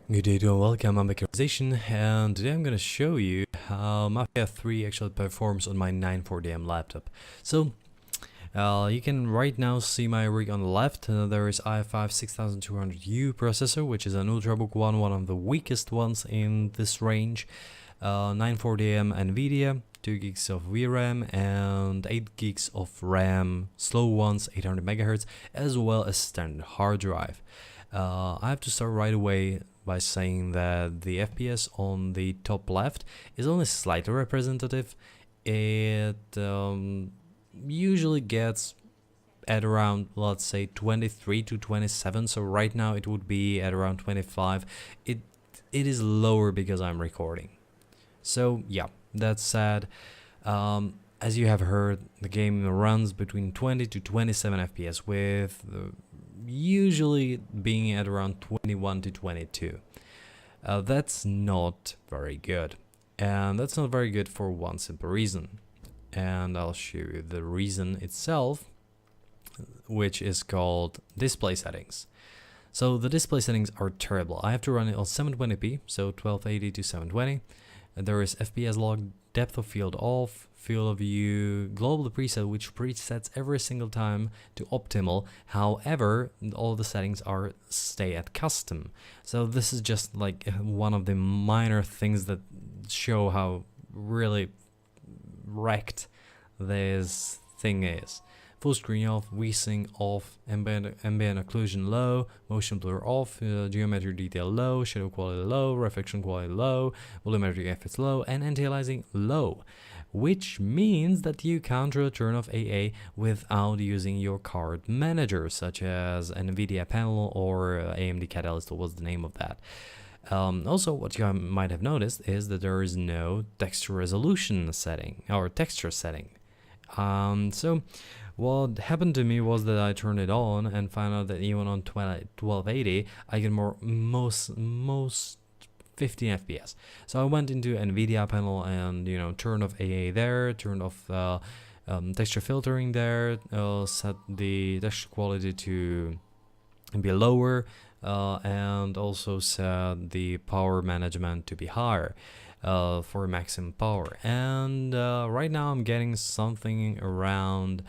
Good day to all, welcome, I'm Peformance, and today I'm gonna show you how Mafia 3 actually performs on my 940M laptop. So, you can right now see my rig on the left. There is i5 6200U processor, which is an ultrabook one of the weakest ones in this range. 940M nVidia, 2 gigs of VRAM and 8 gigs of RAM, slow ones, 800 MHz, as well as standard hard drive. I have to start right away by saying that the FPS on the top left is only slightly representative. It usually gets at around, let's say, 23 to 27, so right now it would be at around 25. It is lower because I'm recording. So yeah, that's sad. As you have heard, the game runs between 20 to 27 FPS with usually being at around 21 to 22. That's not very good, and that's not very good for one simple reason, and I'll show you the reason itself, which is called display settings. So the display settings are terrible. I have to run it on 720p, so 1280 to 720. There is FPS log, depth of field off, field of view, global preset, which presets every single time to optimal. However, all the settings are stay at custom. So this is just like one of the minor things that show how really wrecked this thing is. Full screen off, VSync off, ambient occlusion low, motion blur off, geometry detail low, shadow quality low, reflection quality low, volumetric effects low, and anti-aliasing low. Which means that you can't really turn off AA without using your card manager, such as nVidia panel or AMD Catalyst, or what's the name of that. Also, what you might have noticed is that there is no texture resolution setting or texture setting. So what happened to me was that I turned it on and found out that even on 1280 I get most 15 FPS. So I went into nVidia panel and turned off AA there, turned off texture filtering there, set the texture quality to be lower, and also set the power management to be higher for maximum power. And right now I'm getting something around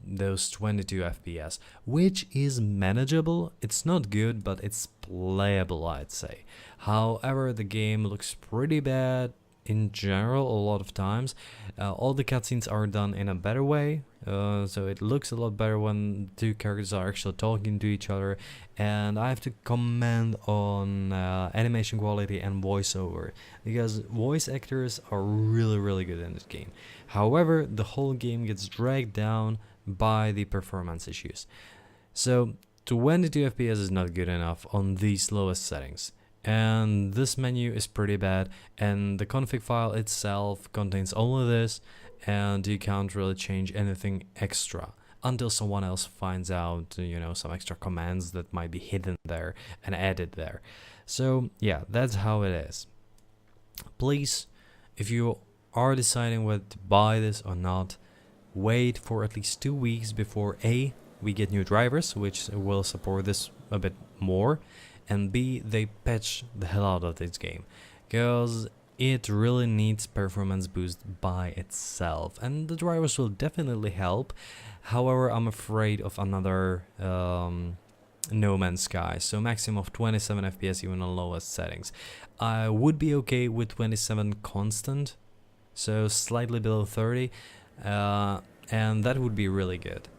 those 22 FPS, which is manageable. It's not good, but it's playable, I'd say. However, the game looks pretty bad in general a lot of times. All the cutscenes are done in a better way, so it looks a lot better when two characters are actually talking to each other, and I have to comment on animation quality and voiceover, because voice actors are really good in this game. However, the whole game gets dragged down by the performance issues. So 22 FPS is not good enough on these lowest settings. And this menu is pretty bad, and the config file itself contains only this, and you can't really change anything extra until someone else finds out, some extra commands that might be hidden there and added there. So yeah, that's how it is. Please, if you are deciding whether to buy this or not, wait for at least 2 weeks before A, we get new drivers which will support this a bit more, and B, they patch the hell out of this game, because it really needs performance boost by itself, and the drivers will definitely help. However, I'm afraid of another No Man's Sky, so maximum of 27 FPS even on lowest settings. I would be okay with 27 constant, so slightly below 30, and that would be really good.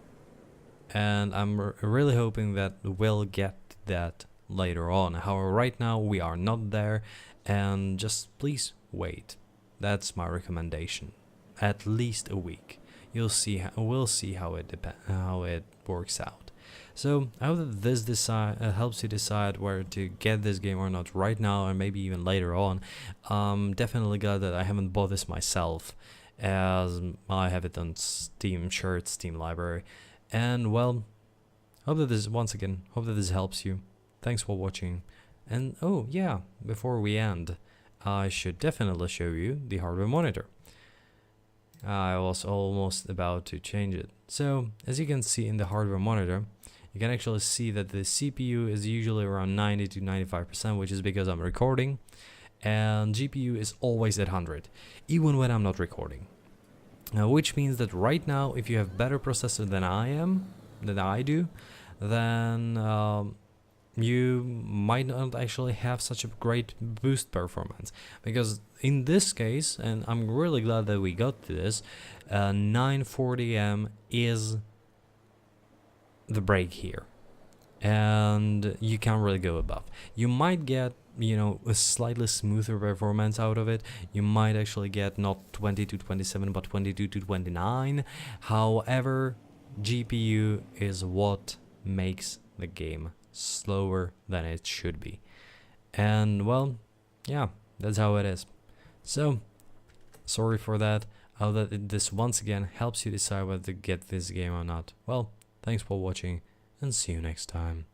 And I'm really hoping that we'll get that later on. However, right now we are not there, and just please wait. That's my recommendation. At least a week. We'll see how it works out. So I hope that this helps you decide whether to get this game or not right now, or maybe even later on. Definitely glad that I haven't bought this myself, as I have it on Steam library. And well, hope that this helps you. Thanks for watching. And oh yeah, before we end, I should definitely show you the hardware monitor. I was almost about to change it. So as you can see in the hardware monitor, you can actually see that the CPU is usually around 90 to 95%, which is because I'm recording, and GPU is always at 100, even when I'm not recording. Which means that right now, if you have better processor than I do, then you might not actually have such a great boost performance, because in this case, and I'm really glad that we got to this, 940M is the break here, and you can't really go above. You might get, you know, a slightly smoother performance out of it. You might actually get not 20 to 27 but 22 to 29. However, GPU is what makes the game slower than it should be, and well, yeah, that's how it is. So sorry for that. I hope that this once again helps you decide whether to get this game or not. Well, thanks for watching, and see you next time.